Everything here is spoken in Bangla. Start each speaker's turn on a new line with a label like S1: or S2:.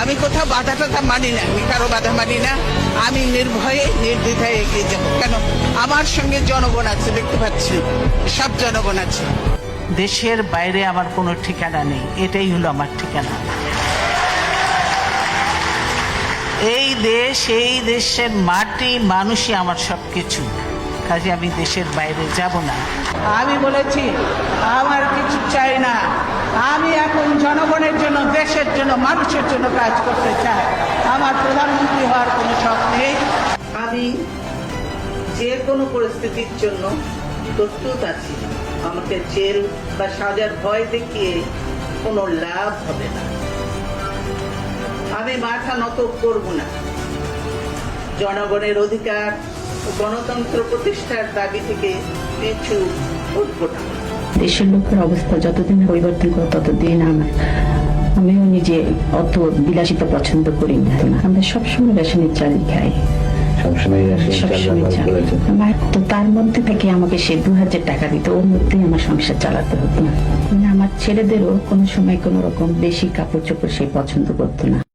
S1: আমি কোথাও বাধা টাধা মানি না, আমি কারো বাধা মানি না। আমি নির্ভয়ে নির্দ্বিধায় এগিয়ে যাব, কেন আমার সঙ্গে জনগণ আছে, দেখতে পাচ্ছি সব জনগণ আছে। দেশের বাইরে আমার কোনো ঠিকানা নেই, এটাই হলো আমার ঠিকানা। এই দেশ, এই দেশের মাটি মানুষই আমার সবকিছু, কাজে আমি দেশের বাইরে যাব না। আমি বলেছি আমার কিছু চাই না, আমি এখন জনগণের জন্য, দেশের জন্য, মানুষের জন্য কাজ করতে চাই। আমার প্রধানমন্ত্রী হওয়ার কোনো শখ নেই। আমি যে কোনো পরিস্থিতির জন্য প্রস্তুত আছি। আমাকে জেল বা সাজার ভয় দেখিয়ে কোনো লাভ হবে না। আমি মাথা নত করব না। জনগণের অধিকার ও গণতন্ত্র প্রতিষ্ঠার দাবি থেকে পিছু উঠব না।
S2: দেশের লোকের অবস্থা যতদিন পরিবর্তন করে ততদিন আমিও নিজে অত বিলাসিতা পছন্দ করি না। আমরা সবসময় রেশনের চাল খাই, তো তার মধ্যে থেকে আমাকে সে 2000 টাকা দিত, ওর মধ্যেই আমার সংসার চালাতে হতো। মানে আমার ছেলেদেরও কোনো সময় কোনো রকম বেশি কাপড় চোপড় সে পছন্দ করতো না।